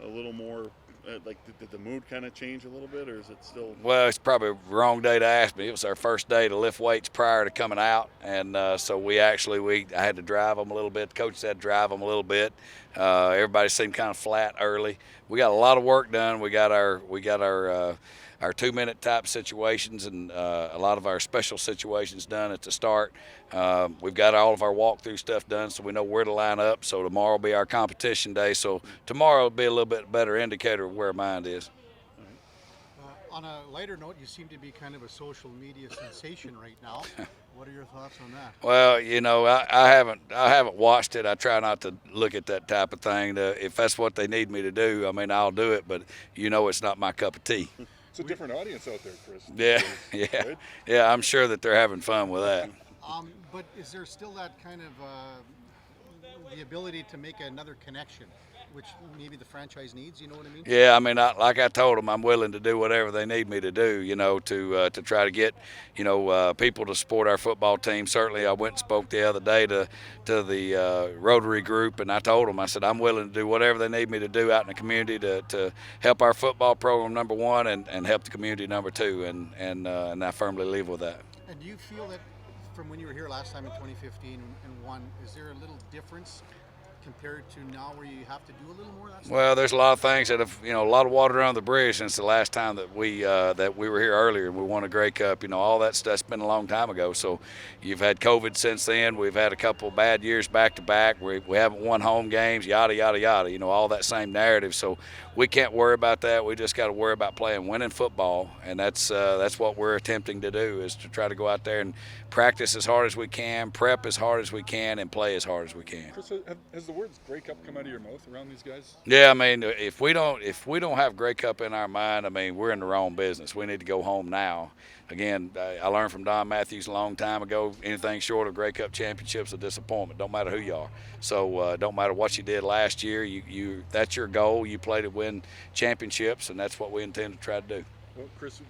a little more? Like, did the mood kind of change a little bit, or is it still? Well, it's probably the wrong day to ask me. It was our first day to lift weights prior to coming out, and so I had to drive them a little bit. The coach said drive them a little bit. Everybody seemed kind of flat early. We got a lot of work done. We got our 2 minute type situations and a lot of our special situations done at the start. We've got all of our walkthrough stuff done, so we know where to line up. So tomorrow will be our competition day. So tomorrow will be a little bit better indicator of where mind is. All right. On a lighter note, you seem to be kind of a social media sensation right now. What are your thoughts on that? Well, I haven't watched it. I try not to look at that type of thing. If that's what they need me to do, I mean, I'll do it. But it's not my cup of tea. It's a different audience out there, Chris. Yeah, yeah, Right? yeah. I'm sure that they're having fun with that. But is there still that kind of the ability to make another connection, which maybe the franchise needs? You know what I mean? Yeah, I mean, like I told them, I'm willing to do whatever they need me to do, to try to get, people to support our football team. Certainly, I went and spoke the other day to the Rotary group, and I told them, I said, I'm willing to do whatever they need me to do out in the community to help our football program, number one, and help the community, number two, and I firmly believe with that. And do you feel that from when you were here last time in 2015 and won, is there a little difference compared to now where you have to do a little more of that stuff? Well, there's a lot of things that have, a lot of water under the bridge since the last time that we were here earlier and we won a Grey Cup. All that stuff's been a long time ago. So you've had COVID since then. We've had a couple bad years back to back. We haven't won home games, yada, yada, yada, all that same narrative. So we can't worry about that. We just got to worry about playing winning football, and that's what we're attempting to do, is to try to go out there and practice as hard as we can, prep as hard as we can, and play as hard as we can. Chris, has the words Grey Cup come out of your mouth around these guys? Yeah, I mean, if we don't have Grey Cup in our mind, I mean, we're in the wrong business. We need to go home now. Again, I learned from Don Matthews a long time ago. Anything short of Grey Cup championships is a disappointment. Don't matter who you are. So don't matter what you did last year. You that's your goal. You play to win championships, and that's what we intend to try to do. Well, Chris,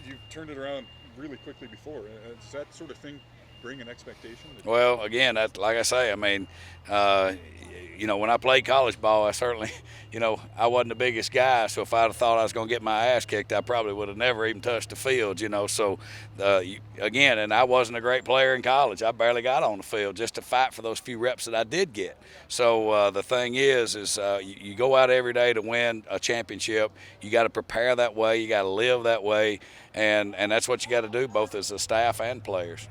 you've turned it around really quickly before. Does that sort of thing bring an expectation? Well, again, like I say, I mean, when I played college ball, I certainly, I wasn't the biggest guy. So if I'd have thought I was going to get my ass kicked, I probably would have never even touched the field, So, again, and I wasn't a great player in college. I barely got on the field just to fight for those few reps that I did get. So the thing is you go out every day to win a championship. You got to prepare that way. You got to live that way. And that's what you got to do, both as a staff and players.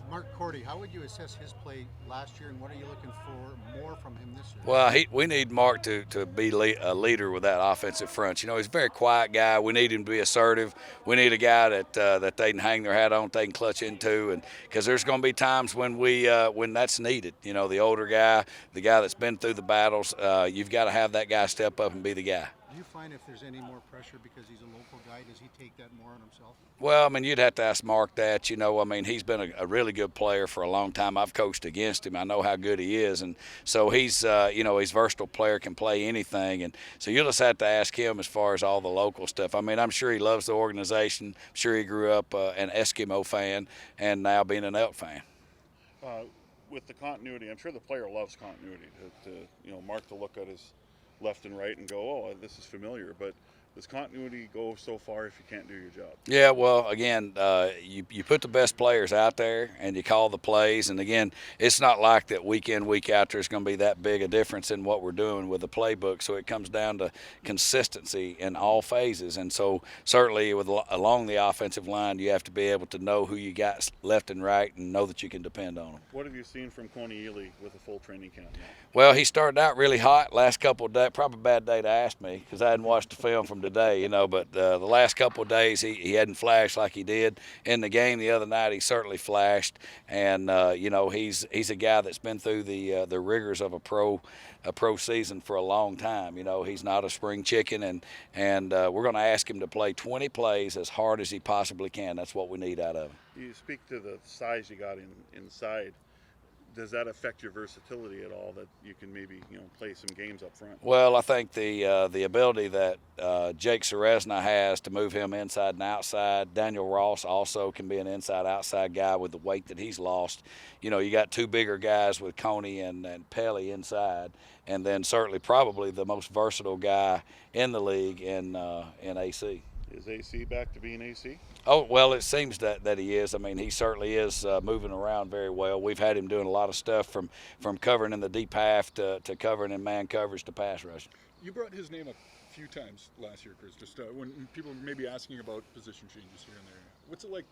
Mark Korte, how would you assess his play last year, and what are you looking for more from him this year? Well, we need Mark to be a leader with that offensive front. He's a very quiet guy. We need him to be assertive. We need a guy that they can hang their hat on, they can clutch into, and because there's going to be times when when that's needed. The older guy, the guy that's been through the battles, you've got to have that guy step up and be the guy. Do you find if there's any more pressure because he's a local guy, does he take that more on himself? Well, I mean, you'd have to ask Mark that. I mean, he's been a really good player for a long time. I've coached against him. I know how good he is, and so he's he's a versatile player, can play anything, and so you'll just have to ask him as far as all the local stuff. I mean, I'm sure he loves the organization. I'm sure he grew up an Eskimo fan and now being an Elk fan. With the continuity, I'm sure the player loves continuity. Mark to look at his left and right and go, oh, this is familiar, but does continuity go so far if you can't do your job? Yeah, well, again, you put the best players out there and you call the plays. And, again, it's not like that week in, week out there's going to be that big a difference in what we're doing with the playbook. So it comes down to consistency in all phases. And so certainly along the offensive line, you have to be able to know who you got left and right and know that you can depend on them. What have you seen from Kony Ealy with a full training camp now? Well, he started out really hot last couple of days. Probably a bad day to ask me because I hadn't watched the film from today, but the last couple of days he hadn't flashed like he did in the game the other night. He certainly flashed, and he's a guy that's been through the rigors of a pro season for a long time. He's not a spring chicken, and we're going to ask him to play 20 plays as hard as he possibly can. That's what we need out of him. You speak to the size you got inside. does that affect your versatility at all, that you can maybe, you know, play some games up front? Well, I think the ability that Jake Ceresna has to move him inside and outside. Daniel Ross also can be an inside-outside guy with the weight that he's lost. You know, you got two bigger guys with Kony and Pelly inside, and then certainly probably the most versatile guy in the league in AC. Is AC back to being AC? Oh, well, it seems that he is. I mean, he certainly is moving around very well. We've had him doing a lot of stuff from covering in the deep half to covering in man coverage to pass rushing. You brought his name up a few times last year, Chris, just when people may be asking about position changes here and there. What's it like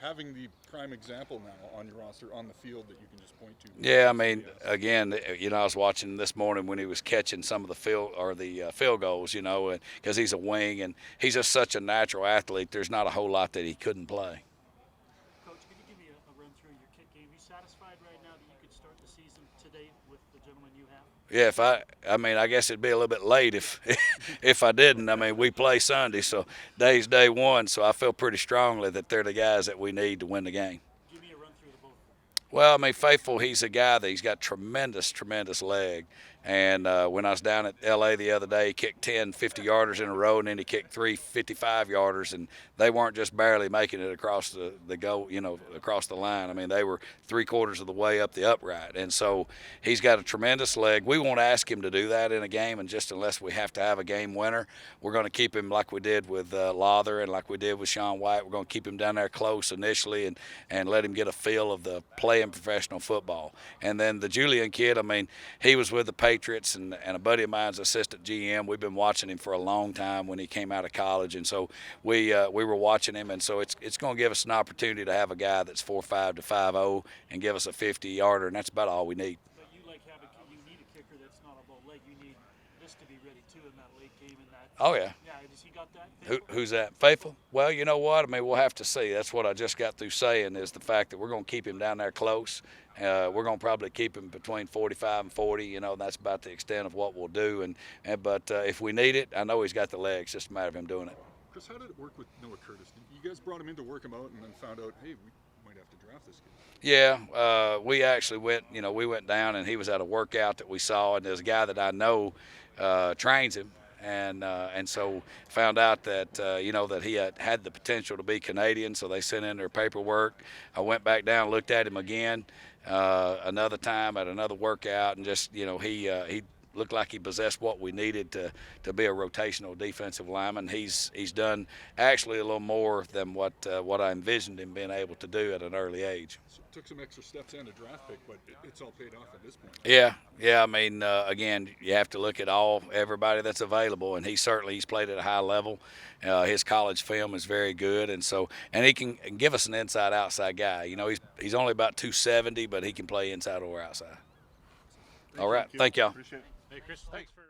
having the prime example now on your roster, on the field, that you can just point to? Yeah, I mean, again, you know, I was watching this morning when he was catching some of the field goals, you know, because he's a wing and he's just such a natural athlete. There's not a whole lot that he couldn't play. Coach, can you give me a run through your kick game? Are you satisfied right now that you could start the season today with the gentleman you have? Yeah, I mean, I guess it'd be a little bit late if I didn't. I mean, we play Sunday, so today's day one, so I feel pretty strongly that they're the guys that we need to win the game. Give me a run through the both. Well, I mean, Faithfull, he's a guy that he's got tremendous leg. And when I was down at L.A. the other day, he kicked 10 50-yarders in a row, and then he kicked 3 55-yarders, and they weren't just barely making it across the goal, you know, across the line. I mean, they were 3/4 of the way up the upright. And so he's got a tremendous leg. We won't ask him to do that in a game, and just unless we have to have a game winner, we're going to keep him like we did with Lawther and like we did with Sean White. We're going to keep him down there close initially and let him get a feel of the playing professional football. And then the Julian kid, I mean, he was with the Patriots, and a buddy of mine's assistant GM. We've been watching him for a long time when he came out of college, and so we were watching him, and so it's going to give us an opportunity to have a guy that's 4.5 to 5.0 and give us a 50-yarder, and that's about all we need. But you you need a kicker that's not a bow leg. You need this to be ready too in that late game. Oh yeah. Yeah, has he got that? Who's that? Faithfull? Well, you know what? I mean, we'll have to see. That's what I just got through saying, is the fact that we're going to keep him down there close. We're going to probably keep him between 45 and 40. You know, that's about the extent of what we'll do. But if we need it, I know he's got the legs. Just a matter of him doing it. Chris, how did it work with Noah Curtis? You guys brought him in to work him out and then found out, hey, we might have to draft this kid. Yeah, we actually went, you know, we went down, and he was at a workout that we saw, and there's a guy that I know trains him. And so found out that, you know, that he had the potential to be Canadian, so they sent in their paperwork. I went back down, looked at him again another time at another workout, and just, you know, he looked like he possessed what we needed to be a rotational defensive lineman. He's done actually a little more than what I envisioned him being able to do at an early age. So it took some extra steps and a draft pick, but it's all paid off at this point. Yeah. I mean, again, you have to look at everybody that's available, and he's played at a high level. His college film is very good, and he can give us an inside-outside guy. You know, he's only about 270, but he can play inside or outside. All right, thank y'all. Appreciate it. Hey, Chris, thanks for.